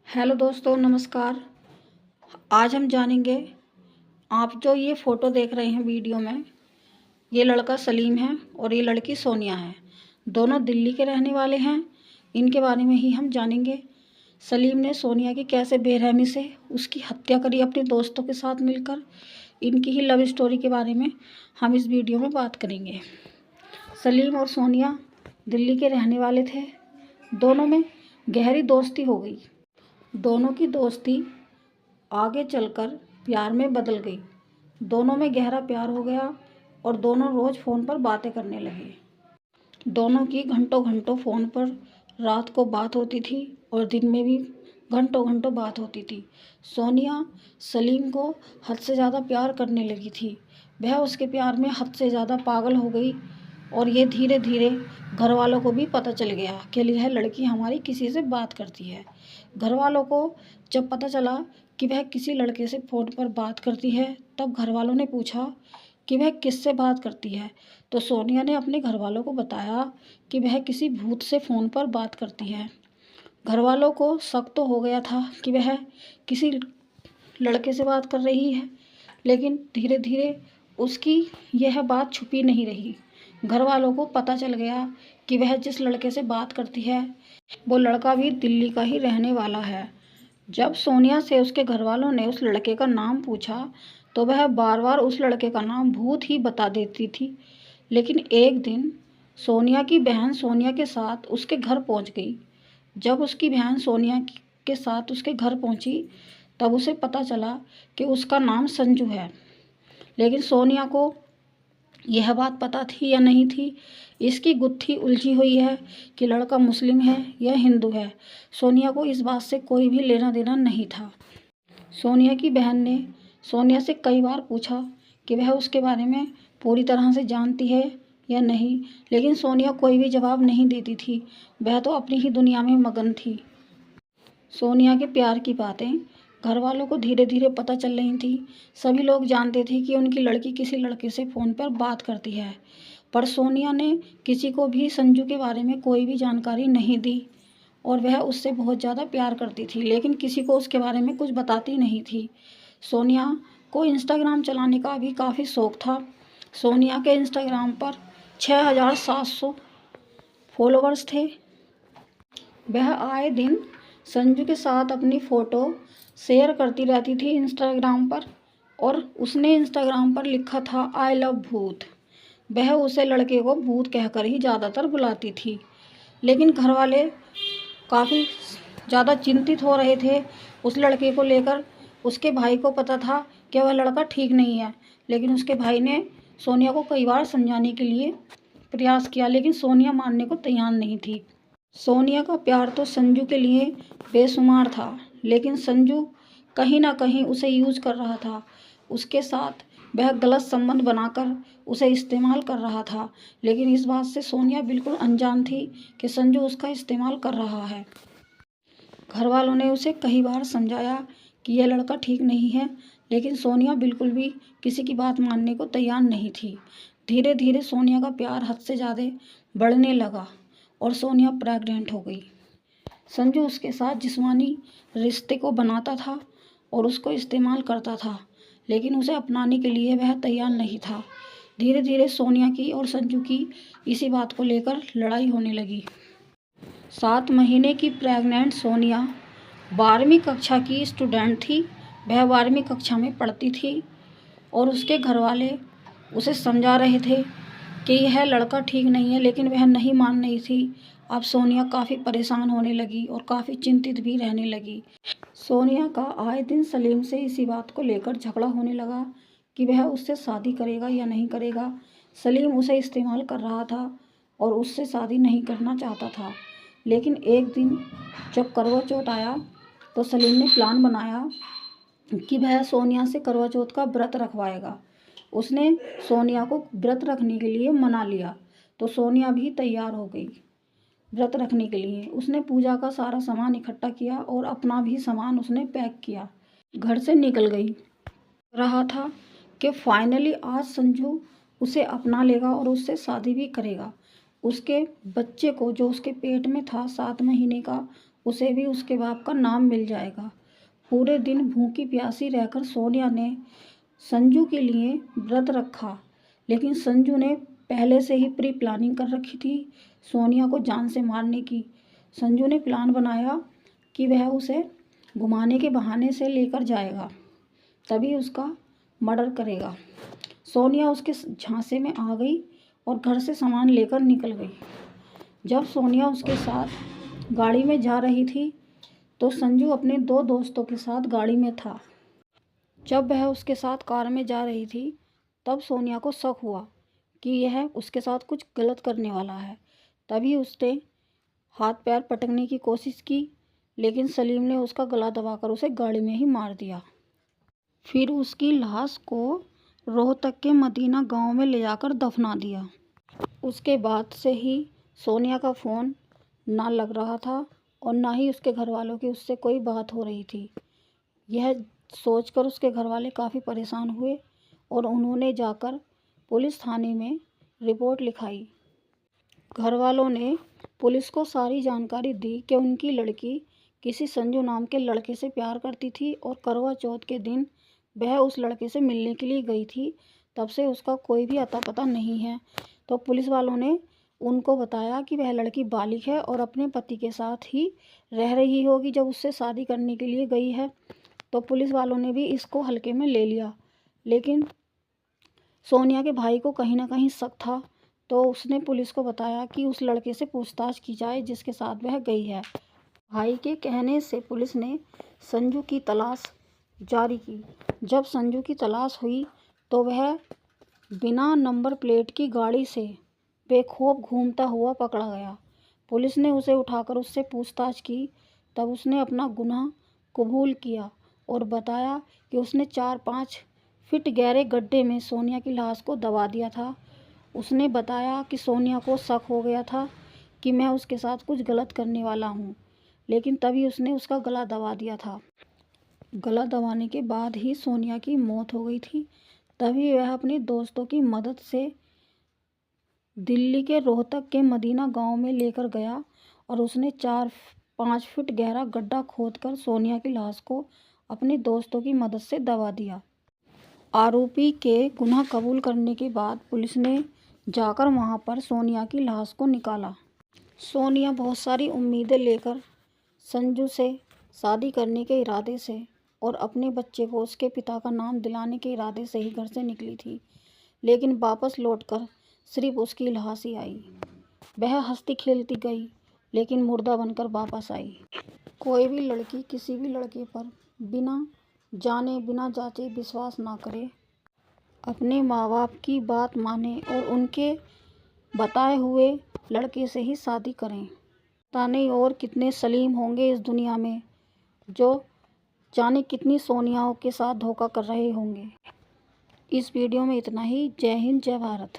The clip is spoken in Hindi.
हेलो दोस्तों, नमस्कार। आज हम जानेंगे, आप जो ये फ़ोटो देख रहे हैं वीडियो में, ये लड़का सलीम है और ये लड़की सोनिया है। दोनों दिल्ली के रहने वाले हैं। इनके बारे में ही हम जानेंगे। सलीम ने सोनिया की कैसे बेरहमी से उसकी हत्या करी अपने दोस्तों के साथ मिलकर। इनकी ही लव स्टोरी के बारे में हम इस वीडियो में बात करेंगे। सलीम और सोनिया दिल्ली के रहने वाले थे। दोनों में गहरी दोस्ती हो गई। दोनों की दोस्ती आगे चलकर प्यार में बदल गई। दोनों में गहरा प्यार हो गया और दोनों रोज़ फ़ोन पर बातें करने लगे। दोनों की घंटों घंटों फ़ोन पर रात को बात होती थी और दिन में भी घंटों घंटों बात होती थी। सोनिया सलीम को हद से ज़्यादा प्यार करने लगी थी। वह उसके प्यार में हद से ज़्यादा पागल हो गई और ये धीरे धीरे घर वालों को भी पता चल गया कि यह लड़की हमारी किसी से बात करती है। घर वालों को जब पता चला कि वह किसी लड़के से फ़ोन पर बात करती है, तब घर वालों ने पूछा कि वह किससे बात करती है। तो सोनिया ने अपने घर वालों को बताया कि वह किसी भूत से फ़ोन पर बात करती है। घर वालों को शक तो हो गया था कि वह किसी लड़के से बात कर रही है, लेकिन धीरे धीरे उसकी यह बात छुपी नहीं रही। घर वालों को पता चल गया कि वह जिस लड़के से बात करती है, वो लड़का भी दिल्ली का ही रहने वाला है। जब सोनिया से उसके घर वालों ने उस लड़के का नाम पूछा, तो वह बार बार उस लड़के का नाम भूत ही बता देती थी। लेकिन एक दिन सोनिया की बहन सोनिया के साथ उसके घर पहुंच गई। जब उसकी बहन सोनिया के साथ उसके घर पहुंची, तब उसे पता चला कि उसका नाम संजू है। लेकिन सोनिया को यह बात पता थी या नहीं थी, इसकी गुत्थी उलझी हुई है कि लड़का मुस्लिम है या हिंदू है। सोनिया को इस बात से कोई भी लेना देना नहीं था। सोनिया की बहन ने सोनिया से कई बार पूछा कि वह उसके बारे में पूरी तरह से जानती है या नहीं, लेकिन सोनिया कोई भी जवाब नहीं देती थी। वह तो अपनी ही दुनिया में मगन थी। सोनिया के प्यार की बातें घर वालों को धीरे धीरे पता चल रही थी। सभी लोग जानते थे कि उनकी लड़की किसी लड़के से फ़ोन पर बात करती है, पर सोनिया ने किसी को भी संजू के बारे में कोई भी जानकारी नहीं दी और वह उससे बहुत ज़्यादा प्यार करती थी, लेकिन किसी को उसके बारे में कुछ बताती नहीं थी। सोनिया को इंस्टाग्राम चलाने का भी काफ़ी शौक़ था। सोनिया के इंस्टाग्राम पर 6700 फॉलोवर्स थे। वह आए दिन संजू के साथ अपनी फ़ोटो शेयर करती रहती थी इंस्टाग्राम पर, और उसने इंस्टाग्राम पर लिखा था आई लव भूत। वह उसे लड़के को भूत कहकर ही ज़्यादातर बुलाती थी। लेकिन घर वाले काफ़ी ज़्यादा चिंतित हो रहे थे उस लड़के को लेकर। उसके भाई को पता था कि वह लड़का ठीक नहीं है, लेकिन उसके भाई ने सोनिया को कई बार समझाने के लिए प्रयास किया, लेकिन सोनिया मानने को तैयार नहीं थी। सोनिया का प्यार तो संजू के लिए बेशुमार था, लेकिन संजू कहीं ना कहीं उसे यूज़ कर रहा था। उसके साथ वह गलत संबंध बनाकर उसे इस्तेमाल कर रहा था, लेकिन इस बात से सोनिया बिल्कुल अनजान थी कि संजू उसका इस्तेमाल कर रहा है। घर वालों ने उसे कई बार समझाया कि यह लड़का ठीक नहीं है, लेकिन सोनिया बिल्कुल भी किसी की बात मानने को तैयार नहीं थी। धीरे धीरे सोनिया का प्यार हद से ज़्यादा बढ़ने लगा और सोनिया प्रेग्नेंट हो गई। संजू उसके साथ जिस्मानी रिश्ते को बनाता था और उसको इस्तेमाल करता था, लेकिन उसे अपनाने के लिए वह तैयार नहीं था। धीरे धीरे सोनिया की और संजू की इसी बात को लेकर लड़ाई होने लगी। 7 महीने की प्रेग्नेंट सोनिया 12वीं कक्षा की स्टूडेंट थी। वह 12वीं कक्षा में पढ़ती थी और उसके घर वाले उसे समझा रहे थे कि यह लड़का ठीक नहीं है, लेकिन वह नहीं मान रही थी। अब सोनिया काफ़ी परेशान होने लगी और काफ़ी चिंतित भी रहने लगी। सोनिया का आए दिन सलीम से इसी बात को लेकर झगड़ा होने लगा कि वह उससे शादी करेगा या नहीं करेगा। सलीम उसे इस्तेमाल कर रहा था और उससे शादी नहीं करना चाहता था। लेकिन एक दिन जब करवा चौथ आया, तो सलीम ने प्लान बनाया कि वह सोनिया से करवा चौथ का व्रत रखवाएगा। उसने सोनिया को व्रत रखने के लिए मना लिया, तो सोनिया भी तैयार हो गई व्रत रखने के लिए। उसने पूजा का सारा सामान इकट्ठा किया और अपना भी सामान उसने पैक किया, घर से निकल गई। रहा था कि फाइनली आज संजू उसे अपना लेगा और उससे शादी भी करेगा। उसके बच्चे को जो उसके पेट में था 7 महीने का, उसे भी उसके बाप का नाम मिल जाएगा। पूरे दिन भूखी प्यासी रहकर सोनिया ने संजू के लिए व्रत रखा, लेकिन संजू ने पहले से ही प्री प्लानिंग कर रखी थी सोनिया को जान से मारने की। संजू ने प्लान बनाया कि वह उसे घुमाने के बहाने से लेकर जाएगा, तभी उसका मर्डर करेगा। सोनिया उसके झांसे में आ गई और घर से सामान लेकर निकल गई। जब सोनिया उसके साथ गाड़ी में जा रही थी तो संजू अपने 2 दोस्तों के साथ गाड़ी में था। जब वह उसके साथ कार में जा रही थी तब सोनिया को शक हुआ कि यह उसके साथ कुछ गलत करने वाला है। तभी उसने हाथ पैर पटकने की कोशिश की, लेकिन सलीम ने उसका गला दबाकर उसे गाड़ी में ही मार दिया। फिर उसकी लाश को रोहतक के मदीना गांव में ले जाकर दफना दिया। उसके बाद से ही सोनिया का फ़ोन ना लग रहा था और ना ही उसके घर वालों की उससे कोई बात हो रही थी। यह सोचकर उसके घर वाले काफ़ी परेशान हुए और उन्होंने जाकर पुलिस थाने में रिपोर्ट लिखाई। घर वालों ने पुलिस को सारी जानकारी दी कि उनकी लड़की किसी संजू नाम के लड़के से प्यार करती थी और करवा चौथ के दिन वह उस लड़के से मिलने के लिए गई थी। तब से उसका कोई भी अता पता नहीं है। तो पुलिस वालों ने उनको बताया कि वह लड़की बालिग है और अपने पति के साथ ही रह रही होगी जब उससे शादी करने के लिए गई है। तो पुलिस वालों ने भी इसको हल्के में ले लिया, लेकिन सोनिया के भाई को कहीं ना कहीं शक था, तो उसने पुलिस को बताया कि उस लड़के से पूछताछ की जाए जिसके साथ वह गई है। भाई के कहने से पुलिस ने संजू की तलाश जारी की। जब संजू की तलाश हुई तो वह बिना नंबर प्लेट की गाड़ी से बेखौफ घूमता हुआ पकड़ा गया। पुलिस ने उसे उठाकर उससे पूछताछ की, तब उसने अपना गुनाह कबूल किया और बताया कि उसने 4-5 फीट गहरे गड्ढे में सोनिया की लाश को दबा दिया था। उसने बताया कि सोनिया को शक हो गया था कि मैं उसके साथ कुछ गलत करने वाला हूँ, लेकिन तभी उसने उसका गला दबा दिया था। गला दबाने के बाद ही सोनिया की मौत हो गई थी। तभी वह अपने दोस्तों की मदद से दिल्ली के रोहतक के मदीना गांव में लेकर गया और उसने 4-5 फीट गहरा गड्ढा खोदकर सोनिया की लाश को अपने दोस्तों की मदद से दबा दिया। आरोपी के गुनाह कबूल करने के बाद पुलिस ने जाकर वहां पर सोनिया की लाश को निकाला। सोनिया बहुत सारी उम्मीदें लेकर संजू से शादी करने के इरादे से और अपने बच्चे को उसके पिता का नाम दिलाने के इरादे से ही घर से निकली थी, लेकिन वापस लौटकर सिर्फ उसकी लाश ही आई। वह हंसती खेलती गई, लेकिन मुर्दा बनकर वापस आई। कोई भी लड़की किसी भी लड़के पर बिना जाने बिना जांचे विश्वास ना करे, अपने माँ बाप की बात माने और उनके बताए हुए लड़के से ही शादी करें। पता नहीं और कितने सलीम होंगे इस दुनिया में जो जाने कितनी सोनियाओं के साथ धोखा कर रहे होंगे। इस वीडियो में इतना ही। जय हिंद, जय भारत।